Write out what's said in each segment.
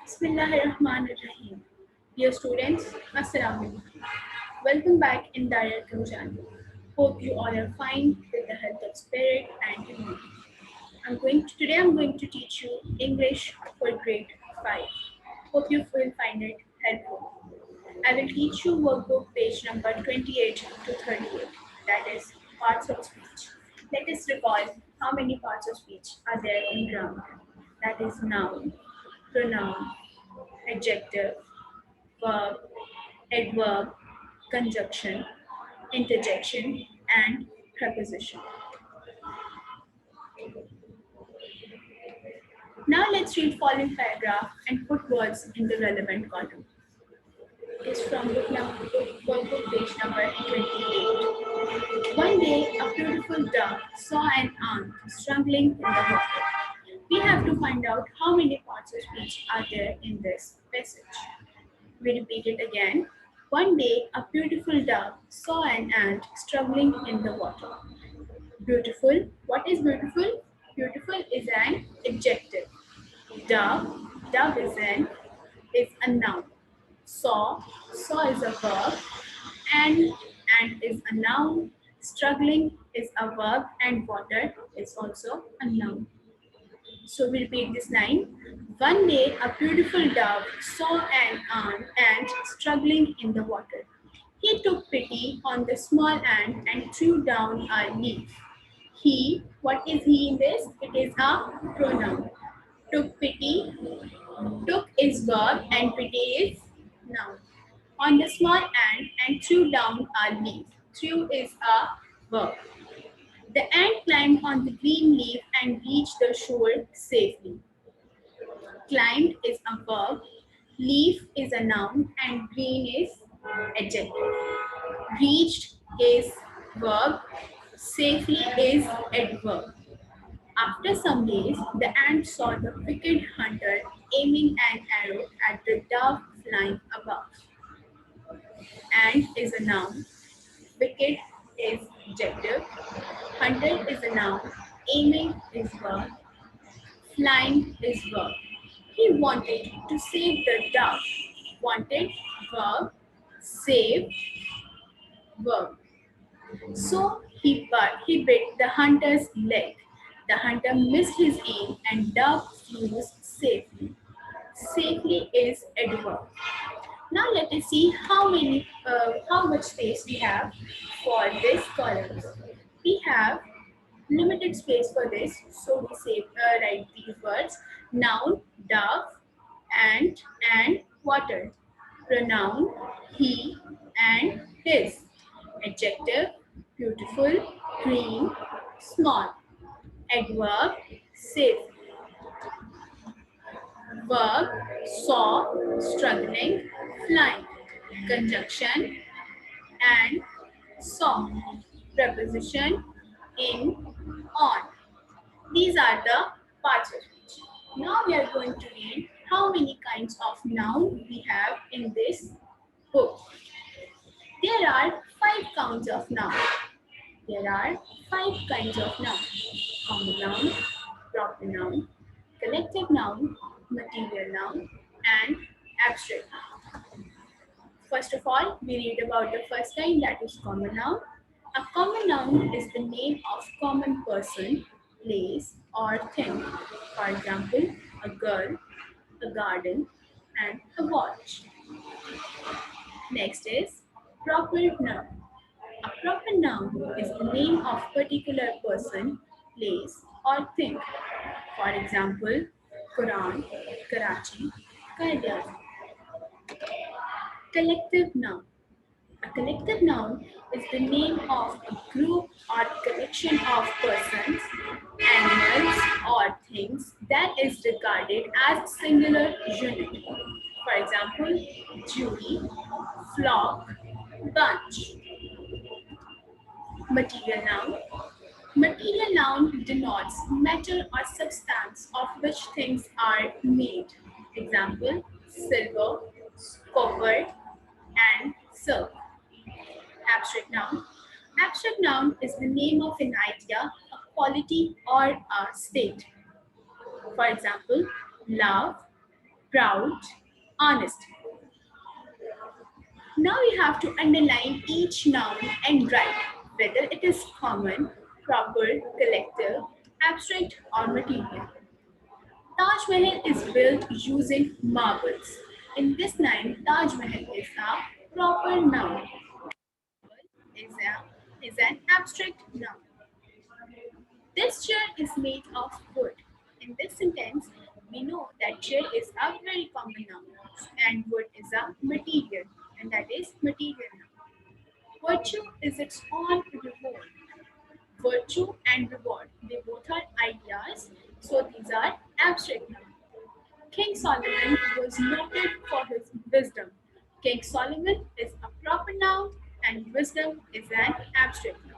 Bismillahirrahmanirrahim. Dear students, Assalamu alaikum. Welcome back in Dar-e-Arqam channel. Hope you all are fine with the health of spirit and immunity. Today I'm going to teach you English for grade 5. Hope you will find it helpful. I will teach you workbook page number 28 to 38. That is parts of speech. Let us recall how many parts of speech are there in grammar. That is noun, pronoun, adjective, verb, adverb, conjunction, interjection, and preposition. Now let's read following paragraph and put words in the relevant column. It is from workbook page number 28. One day, a beautiful duck saw an ant struggling in the water. We have to find out how many parts of speech are there in this passage. We repeat it again. One day, a beautiful dove saw an ant struggling in the water. Beautiful. What is beautiful? Beautiful is an adjective. Dove is a noun. Saw is a verb. And is a noun. Struggling is a verb, and water is also a noun. So we repeat this line. One day, a beautiful dove saw an ant struggling in the water. He took pity on the small ant and threw down a leaf. What is he in this? It is a pronoun. Took pity, took is verb and pity is noun. On the small ant and threw down a leaf. Threw is a verb. The ant climbed on the green leaf and reached the shore safely. Climbed is a verb, leaf is a noun, and green is adjective. Reached is verb, safely is adverb. After some days, the ant saw the wicked hunter aiming an arrow at the dove flying above. Ant is a noun, wicked is adjective, hunter is a noun, aiming is verb, flying is verb. He wanted to save the dove. Wanted, verb, save, verb. So he bit the hunter's leg. The hunter missed his aim and dove flew safely. Safely is adverb. Now let us see how much space we have for this column. We have limited space for this, so we write these words: noun, dove, ant, and water. Pronoun, he and his. Adjective, beautiful, green, small. Adverb, safe. Verb, saw, struggling, flying. Conjunction, and saw. Preposition, in, on. These are the parts of speech. Now we are going to read how many kinds of noun we have in this book. There are 5 kinds of noun. There are 5 kinds of noun. Common noun, proper noun, collective noun, material noun, and abstract noun. First of all, we read about the first kind, that is common noun. A common noun is the name of common person, place, or thing. For example, a girl, a garden, and a watch. Next is proper noun. A proper noun is the name of particular person, place, or thing. For example, Quran, Karachi, Qaeda. Collective noun. A collective noun is the name of a group or collection of persons, animals, or things that is regarded as singular unit. For example, jury, flock, bunch. Material noun. Material noun denotes matter or substance of which things are made. Example, silver, copper, and silk. Abstract noun. Abstract noun is the name of an idea, a quality, or a state. For example, love, proud, honest. Now you have to underline each noun and write whether it is common, proper, collective, abstract, or material. Taj Mahal is built using marbles. In this line, Taj Mahal is a proper noun, is an abstract noun. This chair is made of wood. In this sentence, we know that chair is a very common noun and wood is a material, and that is material noun. Virtue is its own reward. Virtue and reward, they both are ideas, so these are abstract nouns. King Solomon was noted for his wisdom. King Solomon is a proper noun and wisdom is an abstract noun.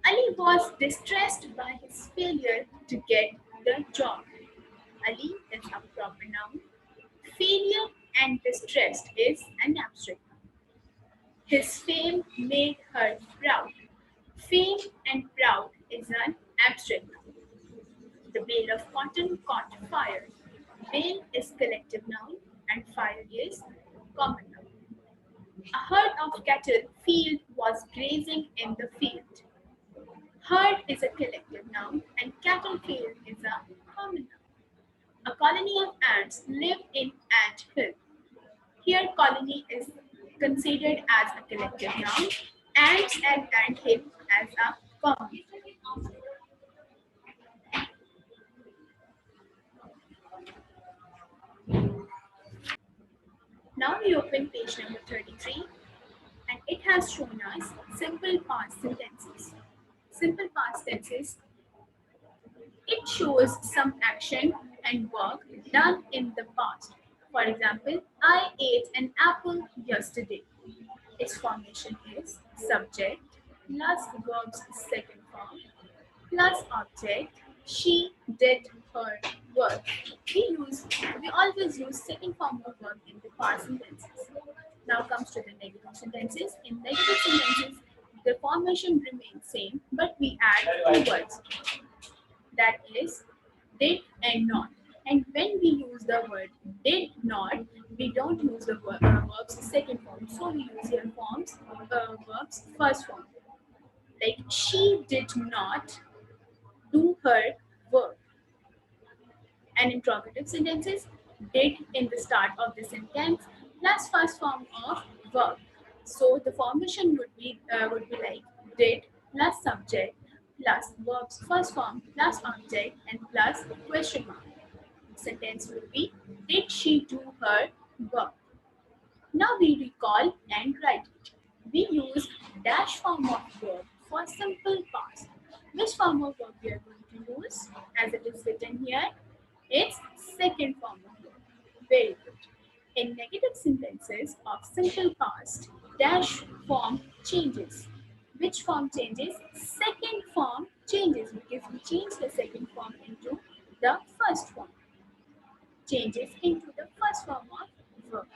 Ali was distressed by his failure to get the job. Ali is a proper noun. Failure and distressed is an abstract noun. His fame made her proud. Fame and proud is an abstract noun. The bale of cotton caught fire. Bale is collective noun and fire is common noun. A herd of cattle field was grazing in the field. Herd is a collective noun and cattle field is a common noun. A colony of ants live in ant hill. Here colony is considered as a collective noun, ants and ant hill as a common. Now we open page number 33 and it has shown us simple past sentences. Simple past tenses, it shows some action and work done in the past. For example, I ate an apple yesterday. Its formation is subject plus verb's second form plus object. She did her work. We always use second form of verb in the past sentences. Now comes to the negative sentences. In negative sentences, the formation remains same, but we add two words. That is did and not. And when we use the word did not, we don't use the verb's second form. So we use here verb's first form. Like she did not do her work. And interrogative sentences, did in the start of the sentence plus first form of verb. So the formation would be like did plus subject plus verb's first form plus object and plus question mark. Sentence will be did she do her work? Now we recall and write it. We use dash form of verb for simple past. Which form of verb we are going to use? As it is written here, it's second form of verb. Very good. In negative sentences of simple past, dash form changes. Which form changes? Second form changes because we change the second form into the first form. Changes into the first form of verb.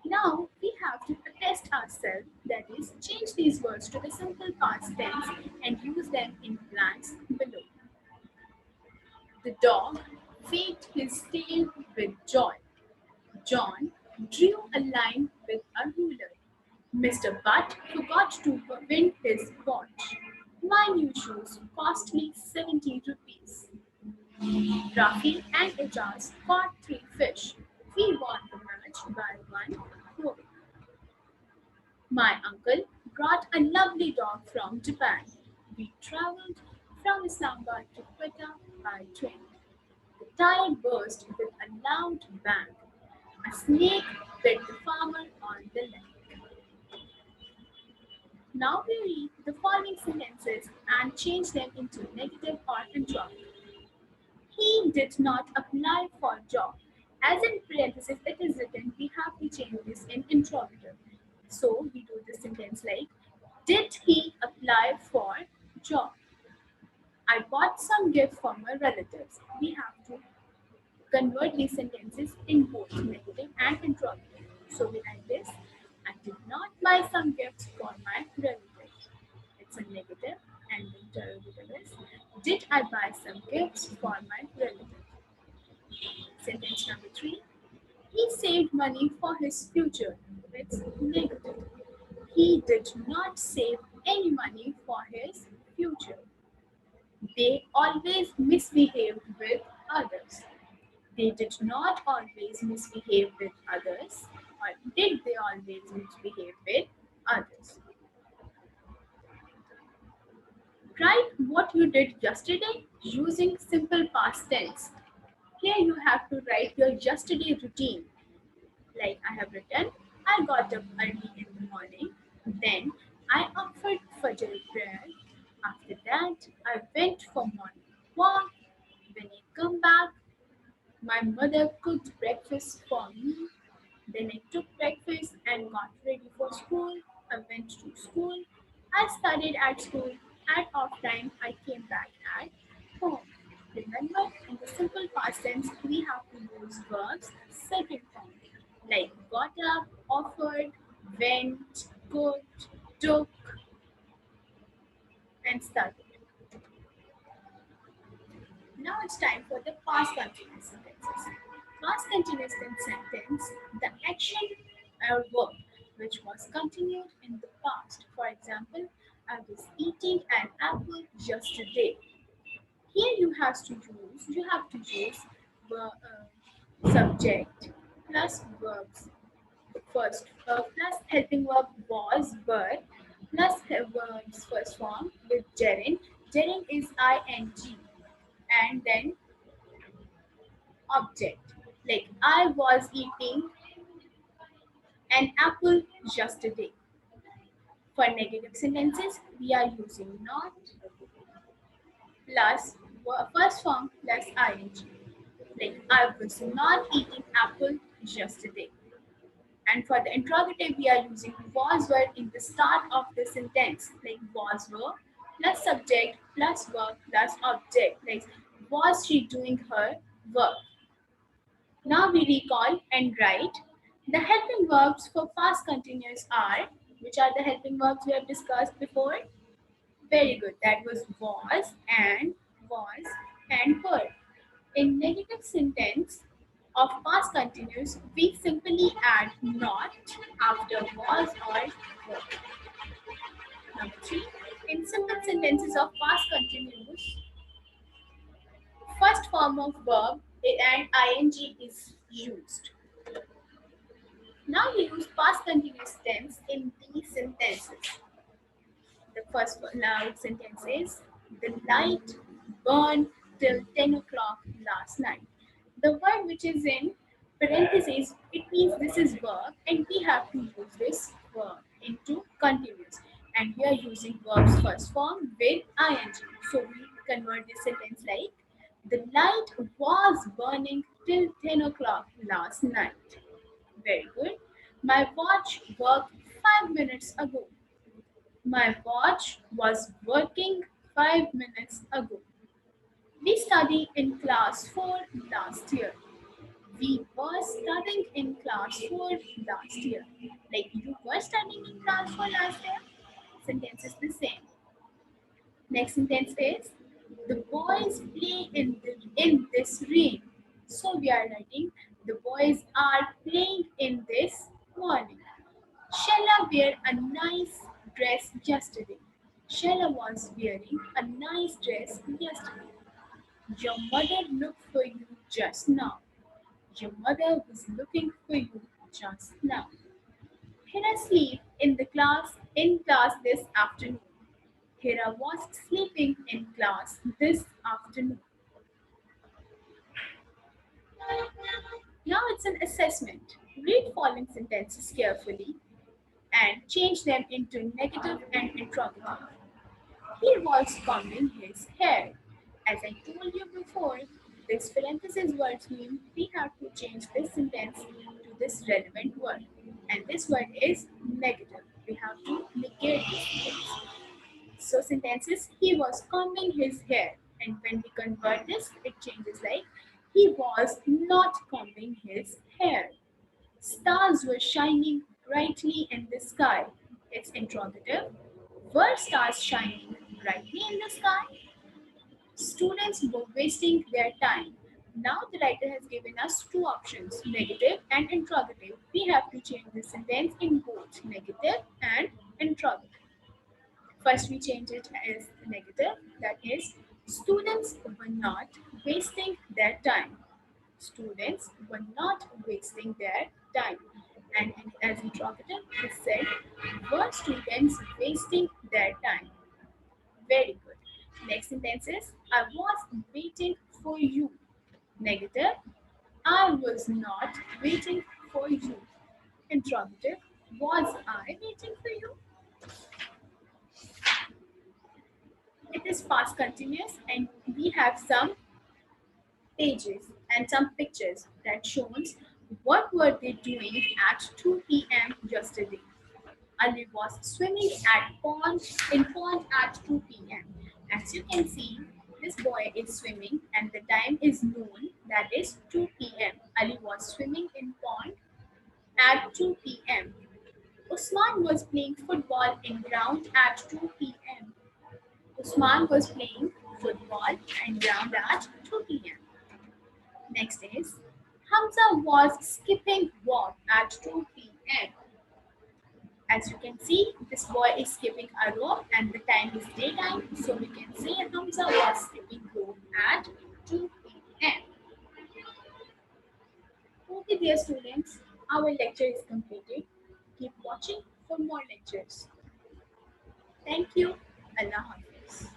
Now we have to attest ourselves, that is, change these words to the simple past tense and use them in blanks below. The dog wagged his tail with joy. John drew a line with a ruler. Mr. Butt forgot to win his watch. My new shoes cost me 70 rupees. Rafi and Ijaz caught 3 fish. We won the match by 1 goal. My uncle brought a lovely dog from Japan. We traveled from Islamabad to Quetta by train. The tire burst with a loud bang. A snake bit the farmer on the leg. Now we read the following sentences and change them into negative or interrogative. He did not apply for job. As in parenthesis it is written, we have to change this in interrogative. So we do the sentence like, did he apply for job? I bought some gift for my relatives. We have to convert these sentences in both negative and interrogative. So we write this, I did not buy some gifts for my relatives. It's a negative and the interrogative is, did I buy some gifts for my relatives? Sentence number 3. He saved money for his future. It's negative. He did not save any money for his future. They always misbehaved with others. They did not always misbehave with others, or did they always misbehave with others? Write what you did yesterday using simple past tense. Here you have to write your yesterday routine. Like I have written, I got up early in the morning, then I offered Fajr prayer. After that, I went for morning walk. When I come back, my mother cooked breakfast for me. Then I took breakfast and got ready for school. I went to school. I studied at school. At off time, I came back at home. Remember, in the simple past tense, we have to use verbs second form, like got up, offered, went, cooked, took, and studied. Now it's time for the past continuous sentences. Past continuous sentence, the action or verb which was continued in the past. For example, I was eating an apple yesterday. Here you have to use subject plus verbs. First, plus helping verb was, were, plus verbs first form with gerund. Gerund is ing, and then object. Like I was eating an apple yesterday. For negative sentences, we are using not plus first form plus ing. Like I was not eating apple yesterday. And for the interrogative, we are using was word in the start of the sentence. Like was were plus subject plus verb plus object. Like was she doing her work? Now we recall and write. The helping verbs for past continuous are, which are the helping verbs we have discussed before? Very good. That was and were. In negative sentence of past continuous, we simply add not after was or were. Number 3. In simple sentences of past continuous, first form of verb and ing is used. Now we use past continuous tense in these sentences. The first sentence is the light burned till 10 o'clock last night. The word which is in parentheses, it means this is verb and we have to use this verb into continuous. And we are using verbs first form with ing. So we convert this sentence like the light was burning till 10 o'clock last night. Very good. My watch worked 5 minutes ago. My watch was working 5 minutes ago. We studied in class 4 last year. We were studying in class 4 last year. Like you were studying in class 4 last year. Sentence is the same. Next sentence is the boys play in this rain. So we are writing the boys are playing in this morning. Shella wear a nice dress yesterday. Shella was wearing a nice dress yesterday. Your mother looked for you just now. Your mother was looking for you just now. Hira sleep in class this afternoon. Hira was sleeping in class this afternoon. Now it's an assessment. Read following sentences carefully and change them into negative and interrogative. He was combing his hair. As I told you before, this parenthesis words mean we have to change this sentence to this relevant word. And this word is negative. We have to negate this sentence. So sentences, he was combing his hair. And when we convert this, it changes like he was not combing his hair. Stars were shining brightly in the sky. It's interrogative. Were stars shining brightly in the sky? Students were wasting their time. Now the writer has given us two options, negative and interrogative. We have to change the sentence in both negative and interrogative. First, we change it as negative, that is, students were not wasting their time. Students were not wasting their time. And as interrogative, we said, were students wasting their time? Very good. Next sentence is, I was waiting for you. Negative, I was not waiting for you. Interrogative, was I waiting for you? It is past continuous and we have some pages and some pictures that shows what were they doing at 2 p.m. yesterday. Ali was swimming at pond at 2 p.m. As you can see, this boy is swimming and the time is noon, that is 2 p.m. Ali was swimming in pond at 2 p.m. Usman was playing football in ground at 2 p.m. Usman was playing football and ground at 2 p.m. Next is Hamza was skipping rope at 2 p.m. As you can see, this boy is skipping a rope and the time is daytime, so we can say Hamza was skipping rope at 2 p.m. Okay, dear students, our lecture is completed. Keep watching for more lectures. Thank you. Allah Hafiz.